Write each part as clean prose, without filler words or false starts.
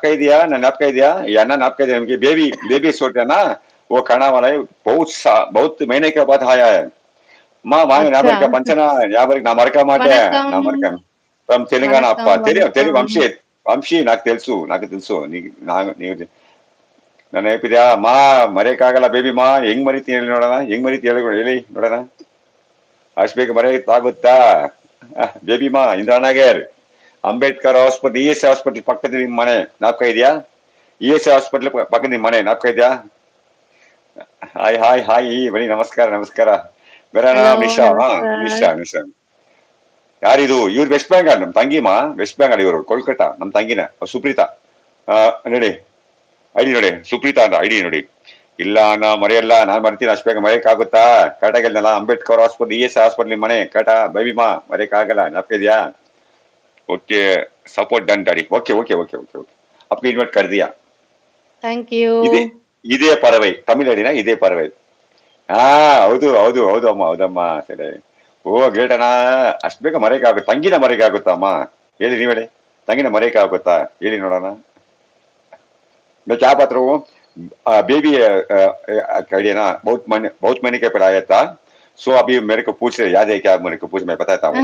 कह दिया ना, नाप कह दिया या ना नाप कह दिया उनकी बेबी बेबी सोच है ना, वो खाना वाला है, बहुत महीने के बाद आया है. Ma வாங்க ஞாபகம் अच्छा இருக்கா பஞ்சனா ஞாபகம் இருக்கு நான் மறக்க மாட்டேன் वनक्कम நான் மறக்க ఫ్రమ్ తెలంగాణ అప్ప वनक्कम తెలియం తెలియం वनक्कम వంశీ నాకు తెలుసు నీకు ನಾನು ಹೇಳ್ತಿದ್ಯಾ ಮಾ ಮರೆಯಕ್ಕಾಗಲ್ಲ ಬೇಬಿ ಮಾ ಹೆಂಗ್ ಮರಿತೀನಿ ಹೇಳಿ ನೋಡೋಣ ಹೆಂಗ್ ಮರಿತಿ ಹೇಳಿ ನೋಡೋಣ ಅಷ್ಟು ಬೇಗ ಮರೆಯಕ್ಕಾಗುತ್ತಾ ಬೇಬಿ ಮಾ Indiranagar Ambedkar hospital E S hospital ಪಕ್ಕದ ನಿಮ್ ಮನೆ ನಾಪ್ಕ ಇದೆಯಾ ಇ ಎಸ್ ಹಾಸ್ಪಿಟಲ್ ಪಕ್ಕದ ನಿಮ್ ಮನೆ ನಾಪ್ಕ ಇದೆಯಾ ಹಾಯ್ ಹಾಯ್ ಹಾಯ್ ಬನ್ನಿ ನಮಸ್ಕಾರ ನಮಸ್ಕಾರ मेरा हेलो नाम निशा हाँ नमस्कार निशा निशा ಯಾರಿದು ಇವ್ರು ವೆಸ್ಟ್ ಬೆಂಗಾಲ್ ನಮ್ ತಂಗಿಮಾ ವೆಸ್ಟ್ ಬೆಂಗಾಲ್ ಇವರು ಕೋಲ್ಕತ್ತಾ ನಮ್ ತಂಗಿನ ಸುಪ್ರೀತಾ ನೋಡಿ ಐಡಿ ನೋಡಿ ಸುಪ್ರೀತಾ ಅಂತ ಐಡಿ ನೋಡಿ ಇಲ್ಲ ನಾ ಮರೆಯಲ್ಲ ನಾನ್ ಮರ್ತೀನಿ ಅಷ್ಟು ಬೇಗ ಮರೆಯಕ್ಕಾಗುತ್ತಾ ಕರೆಕ್ಟಾಗಿಲ್ಲ Ambedkar hospital E S hospital ಮನೆ ಕಟ ಬೈಬಿಮಾ ಮರೆಯಕ್ಕಾಗಲ್ಲ ನಪ್ಪಿದ್ಯಾ okay support done daddy okay okay okay okay okay ಅಪ್ಪ ಇನ್ವೈಟ್ कर दिया थैंक यू ಇದೇ ಇದೇ ಪರವೈ ತಮಿಳ್ ಅಡಿನ ಇದೇ ಪರವೈ ಹಾ ಹೌದು ಹೌದು ಹೌದು ಅಮ್ಮ ಹೌದಮ್ಮ ಸರಿ ಓ ಗ್ರೇಟ್ ಅಣ್ಣ ಅಷ್ಟು ಬೇಗ ಮರೆಯಕ್ಕಾಗುತ್ತೆ ತಂಗಿನ ಮರೆಯಕ್ಕಾಗುತ್ತಾ ಅಮ್ಮ ಹೇಳಿ ನೀವ್ ಹೇಳಿ ತಂಗಿನ ಮರೆಯಕ್ಕಾಗುತ್ತಾ ಹೇಳಿ ನೋಡೋಣ मैं क्या बात रहा हूँ बेबी आइडिया ना बहुत महीने के पहले आया था सो अभी मेरे को पूछ रहे याद है क्या मेरे को पूछ मैं बताता हूँ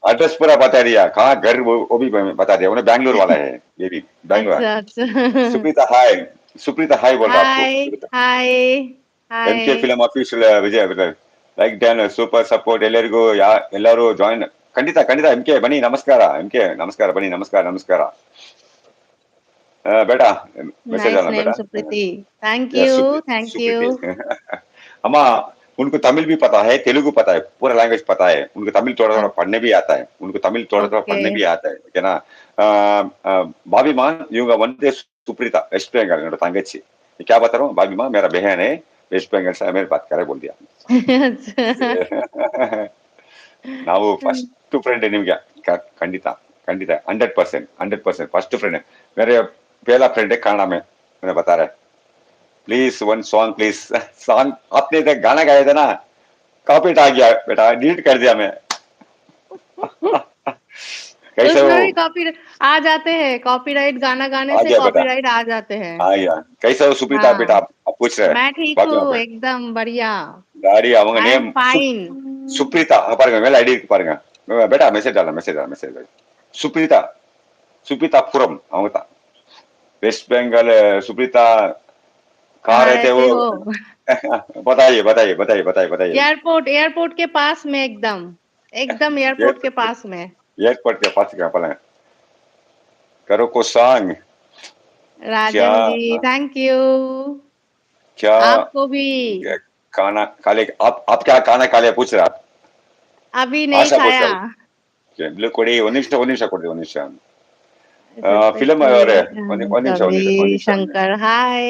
एड्रेस पूरा बता दिया कहाँ घर वो भी बता दिया उन्हें बैंगलोर वाला है बेबी बैंगलोर अच्छा अच्छा सुप्रीता हाय बोल रहा आपको hi Supreetha hi MK hi film official Vijay like ಡ್ಯಾನ್ ಸೂಪರ್ ಸಪೋರ್ಟ್ ಎಲ್ಲರಿಗೂ ಎಲ್ಲರೂ ಜಾಯಿನ್ ಖಂಡಿತ ಖಂಡಿತ MK ಬನ್ನಿ ನಮಸ್ಕಾರ MK ನಮಸ್ಕಾರ ಬನ್ನಿ ನಮಸ್ಕಾರ ನಮಸ್ಕಾರ बेटा मैसेज नाइस आना नेम बेटा Supriti thank yes you thank you Supriti अम्मा उनको तमिल भी पता है तेलुगु पता है पूरा लैंग्वेज पता है उनको तमिल थोड़ा थोड़ा पढ़ने भी आता है उनको तमिल थोड़ा थोड़ा ओके पढ़ने भी आता है ओके ना भाभी माँ इवங்க வந்து सुप्रीता वेस्ट बंगाल என்னோட தங்கச்சி क्या बता रहा हूँ भाभी माँ मेरा बहन है वेस्ट बंगाल से मेरे बात करे बोल दिया अच्छा ನಾವು ಫಸ್ಟ್ ಫ್ರೆಂಡ್ ನಿಮ್ಗೆ ಖಂಡಿತ ಖಂಡಿತ 100% फर्स्ट फ्रेंड मेरे पहला फ्रेंड है कनाडा में मैंने बता रहा है please one song please song आपने इधर गाना गाया था ना कॉपीट आ गया बेटा डिलीट कर दिया मैं कैसे हो उसमें भी कॉपी आ जाते हैं कॉपीराइट गाना गाने आ से गया बेटा कॉपीराइट आ जाते हैं आ गया कैसे हो सुप्रीता बेटा हाँ आप पूछ रहे हैं मैं ठीक बाकी हूँ पे एकदम बढ़िया गाड़ी அவங்க आई एम நேம் फाइन சுப்ரீதா பாருங்க மேல ஐடி இருக்கு பாருங்க बेटा मैसेज डाला मैसेज सुप्रीता सुप्रीता पुरम அவங்க தான் वेस्ट बंगाल सुप्रीता कहाँ कहाँ रहते रहते हो हो बताइए बताइए बताइए बताइए बताइए एयरपोर्ट एयरपोर्ट के पास में एकदम एकदम एयरपोर्ट के पास में एयरपोर्ट के पास क्या पला करो को सॉन्ग क्या राजन जी थैंक यू क्या आपको भी खाना खा ले आप क्या खाना खा लिया पूछ रहा आप अभी नहीं आशा पूछ खाया रहा बिल्कुल कोड़ी ಒಂದು ನಿಮಿಷ ಕೊಡಿ ಒಂದು ನಿಮಿಷ ಫಿಲಂ सुप्रीति ಅವರೇ ಒಂದು ನಿಮಿಷ ಒಂದು ನಿಮಿಷ ಒಂದು कवि ನಿಮಿಷ शंकर हाय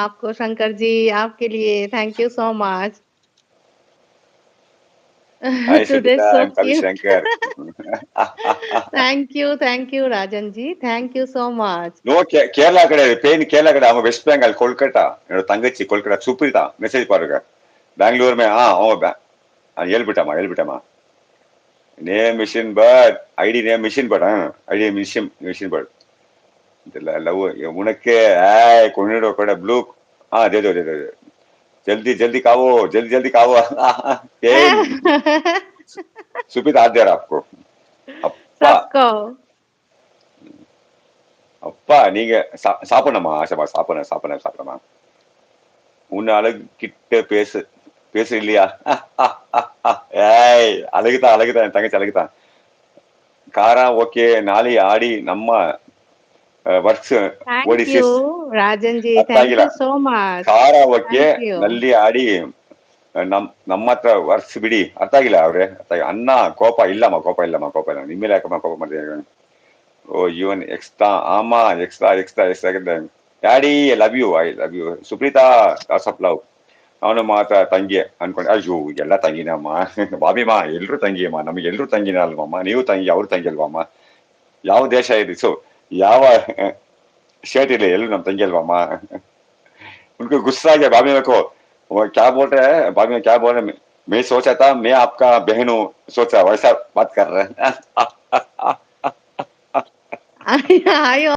आपको शंकर जी आपके लिए thank you so much hi today Sunitha so कवि cute Shankar thank you Rajan ji thank you so much no Kerala கிடையாது பெயின் கேரளா கிடையாது அவங்க வெஸ்ட் பெங்கால் கொல்கட்டா என்னோட தங்கச்சி கொல்கட்டா சுப்ரீதா மெசேஜ் பாருங்க பெங்களூர் மே அவங்க ಹೇಳ್ಬಿಟ್ಟಮ್ಮ name machine bird ID name machine bird ID machine bird love उनके कोनेडो कोने ब्लू हाँ दे दो जल्दी जल्दी खाओ जल्दी जल्दी खाओ पेन सुपीत हाथ दे रहा आपको अप्पा सबको அப்பா நீங்க சாப்பிடணுமா ஆசைமா சாப்பிடணுமா உன்னை அழகு கிட்ட பேசு இல்லையா ஏய் அழகுதான் என் தங்கச்சி அழகுதான் காரா ஓகே நாளை ஆடி நம்ம ವರ್ಕ್ಸ್ थैंक यू ಓಡಿಸಿ राजन जी ಅರ್ಥ थैंक ಆಗಿಲ್ಲ यू सो मच ಖಾರ ಓಕೆ थैंक यू ನಲ್ಲಿ ಆಡಿ ನಮ್ಮ ಹತ್ರ ವರ್ಕ್ಸ್ ಬಿಡಿ ಅರ್ಥ ಆಗಿಲ್ಲ ಅವ್ರೆ ಅನ್ನ ಕೋಪ ಇಲ್ಲ ನಿಮ್ಮೇಲೆ ಯಾಕಮ್ಮ ಕೋಪ ಮಾಡಿದೆ ಓ ಇವನ್ ಎಕ್ಸ್ಟ್ರಾ ಆಮಾ extra daddy I love you Supreetha lots of love ಅವನು ಮಾತ್ರ ತಂಗಿ ಅನ್ಕೊಂಡೆ ಅಯ್ಯೋ ಎಲ್ಲ ತಂಗಿನಮ್ಮ ಬಾಬಿಮಾ ಎಲ್ರು ತಂಗಿಯಮ್ಮ ನಮಗೆ ಎಲ್ರು ತಂಗಿನ ಅಲ್ವಮ್ಮ ನೀವು ತಂಗಿ ಅವ್ರು ತಂಗಿ ಅಲ್ವಮ್ಮ ಯಾವ ದೇಶ ಇದೆ ಸೊ ಯಾವ स्टेट ले एलू नम तंगी अल्वा उनको गुस्सा आ गया भाभी मेरे को वो क्या बोल रहे हैं भाभी में क्या बोल रहे हैं मैं सोचा था मैं आपका बहन हूँ सोचा वैसा बात कर रहे हैं I